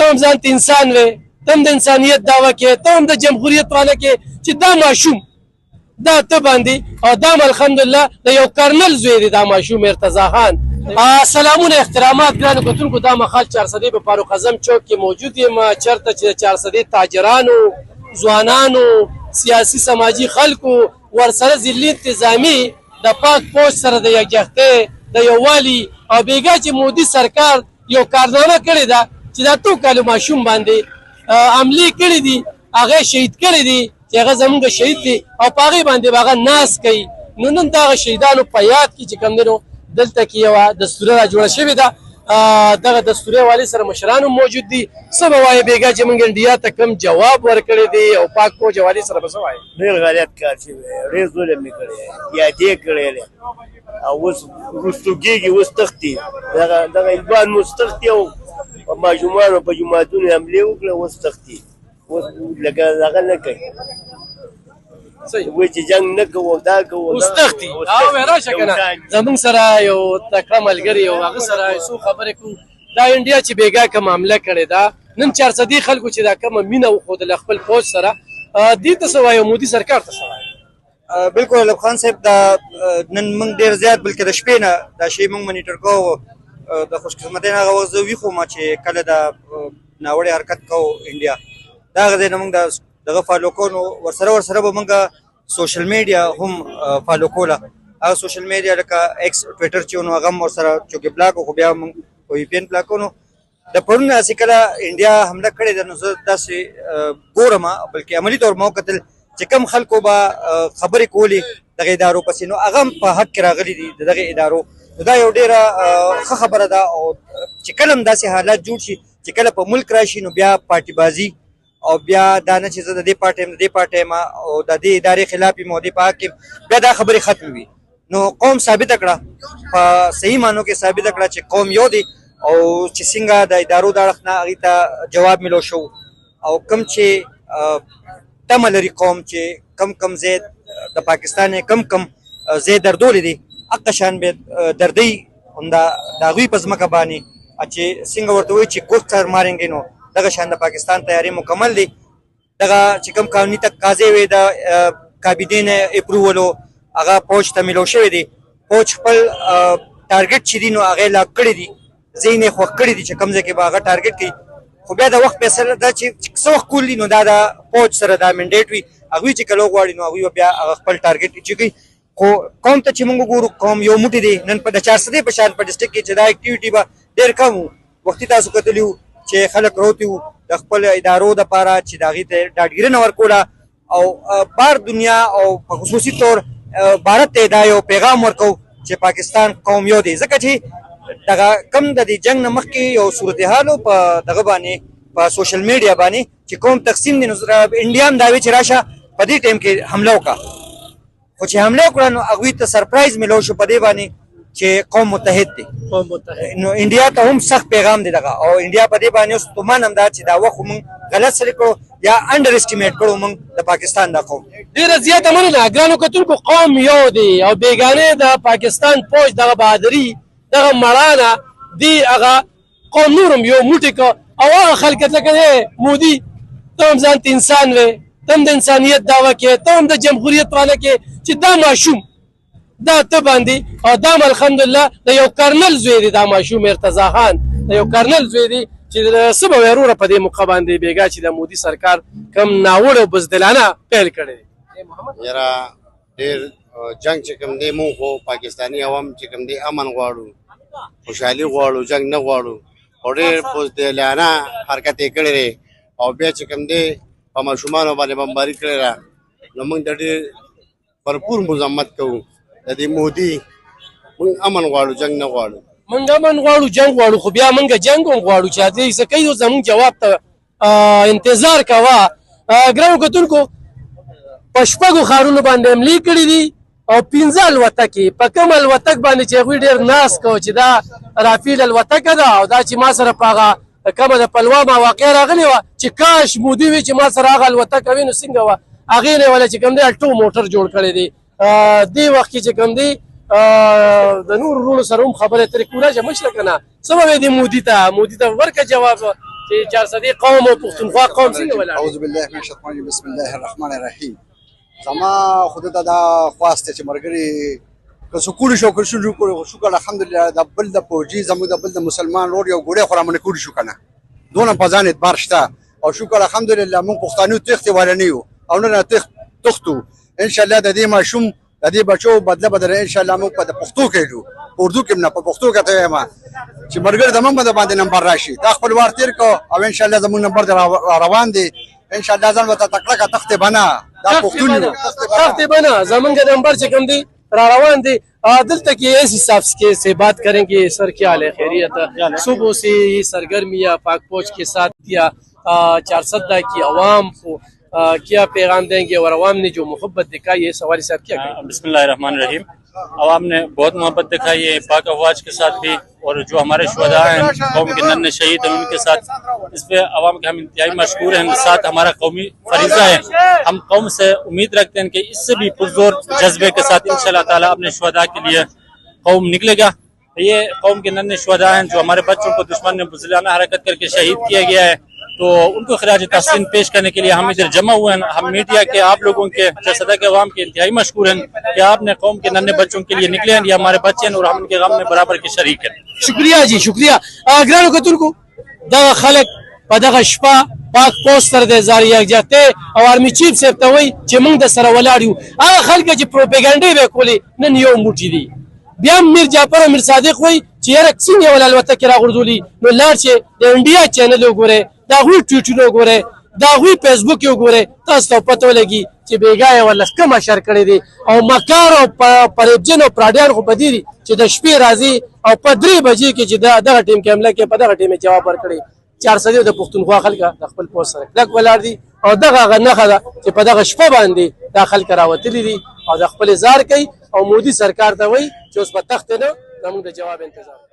ته هم ځان ته انسان وې، ته هم د انسانیت دعوه کې، ته هم د جمهوریت والا کې چې دا ماشوم دا ته باندې او دا الحمدلله د یو کرنل زوی دی دا ماشوم ارتضا خان. سلامونه احترامات ګرانو کتونکو، دا مهال 400 په فاروق اعظم چوک کې موجود یم، چېرته چې 400 تاجرانو، ځوانانو، سیاسي سماجي خلکو ورسره ضلعي انتظامي د پاک پوسټ سره د یکجهتۍ د یووالي او بېګا چې مودي سرکار یو کارنامه کړې ده چې دا 2 کالو ماشوم باندې حملې کړې دي، هغه شهید کړی دی چې هغه زمونږ شهید دی او په هغې باندې به هغه ناز کوي. نو نن دغه شهیدانو په یاد کې چې کوم دی نو دلته کې یوه دستوره را جوړه شوې ده. دغه دستورې والي سره مشران هم موجود دي. څه به وایې بېګا چې موږ انډیا ته کوم جواب ورکړی دی او پاک فوج والي سره به څه وایې؟ ډېر غلط کار شوی دی، ډېر ظلم یې کړی دی، یادې کړی دی او اوس وروستو کېږي، اوس تښتي دغه ایلبان اوس تښتي او په ماشومانو په جوماتونو یې حملې وکړه، اوس تښتي، اوس لکه هغه نه کوي، وایي چې جنګ نه کوو دا کوو اوس تښتي. راشه که نه زمونږ سره یو تکړه ملګري او هغه سره څو خبرې کوو. دا انډیا چې بېګا کومه حمله کړې ده، نن 400 خلکو چې دا کومه مینه وښودله خپل فوج سره، دې ته څه وایو؟ مودي سرکار ته څه وایو؟ بالکل ایوب خان صاحب، دا نن موږ ډېر زیات بلکې د شپې نه دا شی موږ منیټر کوو. د خوشقسمتۍ نه هغه وخت زه ویښ وم چې کله دا ناوړی حرکت کوو انډیا، دا هغه ځای نه موږ دغه فالو کوو. نو ورسره به موږ سوشل میډیا هم فالو کوله. هغه سوشل میډیا لکه ایکس ټویټر چې نو هغه هم ورسره چونکې بلاک خو بیا موږ په وي پی این بلاک نو د پرون هسې کله انډیا حمله کړې ده نو زه داسې ګورم، بلکې عملي طور ما وکتل چې کوم خلکو به خبرې کولې دغه ادارو پسې، نو هغه هم په حق کې راغلي دي د دغه ادارو. نو دا یو ډېره ښه خبره ده. او چې کله هم داسې حالات جوړ شي چې کله په ملک راشي نو بیا پارټي بازي او بیا دا نه چې زه د دې پارټي یم د دې پارټي یم او د دې ادارې خلاف یم او دې په حق یم، بیا دا خبرې ختمې وي. نو قوم ثابته کړه، په صحیح معنو کې ثابته کړه چې قوم یو دی او چې څنګه د ادارو د اړخ نه هغې ته جواب میلو شو او کوم چې تمه لري قوم چې کم ځای د پاکستان کم ځای دردولی دی، حقه شان به دردی همدا د هغوی په ځمکه باندې چې څنګه ورته وایي چې کوک سر مارنګې، نو دغه شان د پاکستان تیاری مکمل دی. دغه چې کوم قانوني تقاضې وې د کابینې نه اپروولو هغه فوج ته میلو شوی دی. فوج خپل ټارګټ چې دي نو هغه لاک کړی دي، ځینې خوښ کړي دي چې کوم ځای کې به هغه ټارګټ کوي. خو بیا د وخت فیصله ده چې څه وخت کولی نو دا د فوج سره دا منډیټ وي، هغوی چې کله وغواړي نو هغوی بیا هغه خپل ټارګټ چې کوي. خو قوم ته چې موږ وګورو، قوم یو موټی دی. نن په د 400 په شان په ډسټرکټ کې چې دا اکټیویټي به ډېر کم وو. وختي تاسو کتلي وو چې خلک روتي وو د خپل ادارو دپاره چې د هغې ته ډاډګیرنه ورکوله او بار دنیا او په خصوصي طور بھارت ته دا یو پیغام ورکو چې پاکستان قوم یو دی. ځکه چې دغه کم د دې جنګ نه مخکې یو صورتحال په دغه باندې په سوشل میډیا باندې چې قوم تقسیم دی، نو انډیا هم دا وی چې راشه په دې ټایم کې حمله وکړه. خو چې حمله وکړه نو هغوی ته سرپرایز میلو شو په دې باندې چې قوم متحد دی. نو انډیا ته هم سخت پیغام دی دغه، او انډیا په دې باندې اوس ګمان هم دا چې دا وخت موږ غلط سره کړو یا انډر اسټیمیټ کړو موږ د پاکستان دا قوم. ډېره زیاته مننه ګرانو کتونکو. قوم یو دی او بېګانې د پاکستان فوج دغه بهادري دغه مړانه دی، هغه قوم نور هم یو موټی که او هغه خلک لکه مودي ته هم ځان ته انسان وې، ته هم د انسانیت دعوه کې، ته هم د جمهوریت والا کې چې دا ماشوم دا ته باندې او دا الحمدلله د یو کرنل زوی دی دا ماشوم ارتضا خان د یو کرنل زوی دی چې څه به وایې وروره په دې موقع باندې بېګا چې د مودي سرکار کوم ناوړه او بزدلانه پیل کړی دی. یاره ډېر جنګ چې کوم دی مونږ خو پاکستاني عوام چې کوم دی امن غواړو، خوشحالي غواړو، جنګ نه غواړو. او ډېر بزدلانه حرکت یې کړی دی او بیا چې کوم دی په ماشومانو باندې بمباري کړې ده. نو موږ د ډېر بھرپور مذمت کوو د دې مودي. موږ امن غواړو، جنګ نه غواړو. موږ امن غواړو، جنګ غواړو، خو بیا موږ جنګ هم غواړو چې دې څه کوي. زموږ جواب ته انتظار کوه. ګرانو کتونکو، په شپږو ښارونو باندې حملې کړي دي او 15 الوتکې په کوم الوتک باندې چې هغوی ډېر ناز کوو چې دا رافیل الوتکه ده او دا چې ما سره په هغه کومه د پلوامه واقعه راغلې وه چې کاش مودي وي چې ما سره هغه الوتکه وي نو څنګه وه. هغې نه یې ولا چې کوم دی الټو موټر جوړ کړی دی. دې وخت کې چې کوم دی د نور وروڼو سره هم خبرې اترې کوو. راشه مشره که نه څه به وایې دې مودي ته ورکړه جواب چې 400 قوم او پښتونخوا قوم څنګه ولاړ اعوذ بالله من الشیطان الرجیم بسم الله الرحمن الرحیم زما خود ته دا خواسته چې مرګري که سکول شو که شکر الحمدلله د بل د پوجي زموږ د بل د مسلمان لور یو ګوړې خورامنه کوډ شو کنه دونه په ځان اعتبار شته او شکر الحمدلله مونږ پښتانه تخت ورنیو او نه تختو ان شاء الله د دې ماشوم د دې بچو بدله بدله ان شاء الله مونږ په پښتو کېږو اردو کې نه په پښتو کې ته ما چې مرګر د مونږ باندې نمبر راشي دا خپل وار تیر کو او ان شاء الله زموږ نمبر روان دي ان شاء الله ځان وته تکړه تخت بنا دا پښتون تخت بنا زمونږ نمبر چې کوم دی روان دی دلته کې اس حساب سے بات کریں گے سر کیا حال ہے خیریت صبح سے یہ سرگرمیاں پاک فوج کے ساتھ کیا 400 کی عوام کو کیا پیغام دیں گے اور عوام نے جو محبت دکھائی ہے سواری صاحب کیا کہیں؟ بسم اللہ الرحمن الرحیم عوام نے بہت محبت دکھائی ہے پاک افواج کے ساتھ بھی اور جو ہمارے شہداء ہیں قوم کے ننھے شہید ہیں ان کے ساتھ اس پہ عوام کے ہم انتہائی مشکور ہیں ساتھ ہمارا قومی فریضہ ہے ہم قوم سے امید رکھتے ہیں کہ اس سے بھی پرزور جذبے کے ساتھ انشاءاللہ تعالی اپنے شہداء کے لیے قوم نکلے گا یہ قوم کے ننھے شہداء ہیں جو ہمارے بچوں کو دشمن نے بزدلانہ حرکت کر کے شہید کیا گیا ہے تو ان کو خراج تحسین پیش کرنے کے لیے ہم ادھر جمع ہوئے ہیں ہم میڈیا کے آپ لوگوں کے صدر کے عوام کے انتہائی مشکور ہیں کہ آپ نے قوم کے ننھے بچوں کے لیے نکلے ہیں یہ ہمارے بچے ہیں اور ہم ان کے غم میں برابر کے شریک ہیں شکریہ جی شکریہ ګرانو کتونکو دغه خلک په دغه شپه پاک پوسټر د زاری یکجهته او آرمی چیف صاحب ته وایي چې موږ د سره ولاړ یو هغه خلک چې پروپاګاندا به کولې نن یو موټی دي بیا میر جعفر امیر صادق وایي چې یاره څنګه ول الوتکه کې راغورځولي نو لاړ چې د انډیا چینل وګوره دا غوي ټویټونه وګوره دا غوي فیسبوک وګوره تاسو ته پته ولګي چې بیګای ولا کومه شر کړی دي او مکار او پرېبجن او پراډیان خو بدی دي چې د شپې راځي او په 3 بجې کې چې دغه ټیم کې حمله کې په دغه ټیم جواب ورکړي 400 د پښتونخوا خلک د خپل پوسټ سره کلک ولاړ دي او دغه غنخه ده چې په دغه شپه باندې دا خلک راوتلي دي او د خپل زار کوي او مودي سرکار ته وایي چې اوس په تخت نه زموږ د جواب انتظار